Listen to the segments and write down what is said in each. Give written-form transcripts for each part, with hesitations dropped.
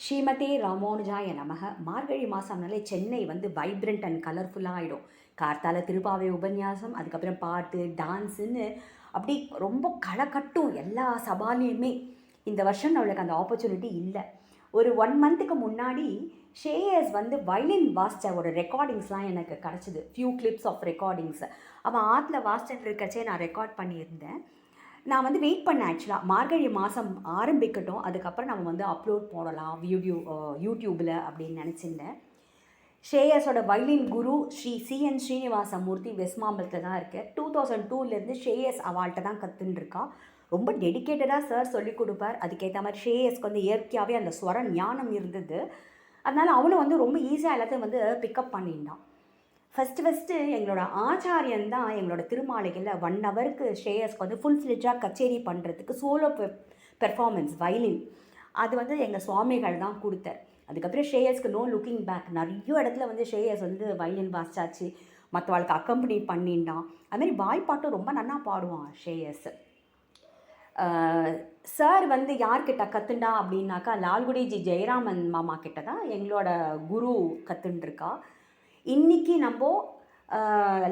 ஸ்ரீமதே ராமானுஜாய நமக. மார்கழி மாதம்னாலே சென்னை வந்து வைப்ரண்ட் அண்ட் கலர்ஃபுல்லாக ஆகிடும். கார்த்தால திருப்பாவை உபன்யாசம், அதுக்கப்புறம் பாட்டு, டான்ஸுன்னு அப்படி ரொம்ப களை கட்டும் எல்லா சபாலையுமே. இந்த வருஷம் நம்மளுக்கு அந்த ஆப்பர்ச்சுனிட்டி இல்லை. ஒரு 1 மந்த்துக்கு முன்னாடி ஷேயர்ஸ் வந்து வயலின் வாசித்த ஒரு ரெக்கார்டிங்ஸ்லாம் எனக்கு கிடச்சிது. Few clips of recordings. அவன் ஆற்றுல வாசிச்சுட்டு இருக்கச்சே நான் ரெக்கார்ட் பண்ணியிருந்தேன். நான் வந்து வெயிட் பண்ணேன் ஆக்சுவலாக மார்கழி மாதம் ஆரம்பிக்கட்டும், அதுக்கப்புறம் நம்ம வந்து அப்லோட் போடலாம் யூடியூப்பில் அப்படின்னு நினச்சிருந்தேன். ஷேயர்ஸோட வயலின் குரு ஸ்ரீ CN ஸ்ரீனிவாசமூர்த்தி வெஸ்மாம்பலத்தில் தான் இருக்குது. 2002 ஷேயர்ஸ் அவள்கிட்ட தான் கற்றுன்ருக்கா. ரொம்ப டெடிக்கேட்டடாக சார் சொல்லிக் கொடுப்பார். அதுக்கேற்ற மாதிரி ஷேயர்ஸ்க்கு வந்து இயற்கையாகவே அந்த ஸ்வர ஞானம் இருந்தது. அதனால் அவனும் வந்து ரொம்ப ஈஸியாக எல்லாத்தையும் வந்து பிக்கப் பண்ணிட்டான். ஃபஸ்ட்டு எங்களோட ஆச்சாரியன் தான் எங்களோட திருமாளிகையில் 1 ஹவருக்கு ஷேயர்ஸ்க்கு வந்து ஃபுல் ஃப்ளெட்ஜாக கச்சேரி பண்ணுறதுக்கு சோலோ பெர்ஃபார்மன்ஸ் வயலின் அது வந்து எங்கள் சுவாமிகள் தான் கொடுத்தார். அதுக்கப்புறம் ஷேயர்ஸ்க்கு நோ லுக்கிங் பேக். நிறைய இடத்துல வந்து ஷேயர்ஸ் வந்து வயலின் வாசிச்சாச்சு, மற்றவாளுக்கு அக்கம்பனி பண்ணிட்டான். அதுமாதிரி வாய்ப்பாட்டும் ரொம்ப நல்லா பாடுவான் ஷேயர்ஸ். சார் வந்து யார்கிட்ட கற்றுண்டா அப்படின்னாக்கா லால்குடி ஜி ஜெயராமன் மாமா கிட்ட தான் எங்களோட குரு கற்றுன்ட்ருக்கா. இன்றைக்கி நம்ம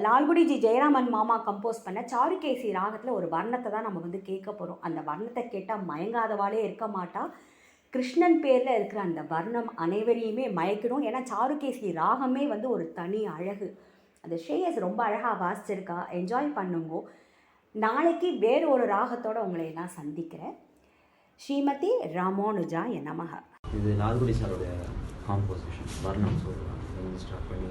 லால்குடி ஜி ஜெயராமன் மாமா கம்போஸ் பண்ண சாருகேசி ராகத்தில் ஒரு வர்ணத்தை தான் நம்ம வந்து கேட்க போகிறோம். அந்த வர்ணத்தை கேட்டால் மயங்காதவாளே இருக்க மாட்டா. கிருஷ்ணன் பேரில் இருக்கிற அந்த வர்ணம் அனைவரையுமே மயக்கிடும். ஏன்னா சாருகேசி ராகமே வந்து ஒரு தனி அழகு. அந்த ஷேயர்ஸ் ரொம்ப அழகாக வாசிச்சிருக்கா. என்ஜாய் பண்ணுங்கோ. நாளைக்கு வேறு ஒரு ராகத்தோடு உங்களை எல்லாம் சந்திக்கிறேன். ஸ்ரீமதி ராமானுஜாய நமக. இது லால்குடி சாரோடைய காம்போசிஷன் வர்ணம் சொல்லுவாங்க. ஸ்டார்ட் பண்ணி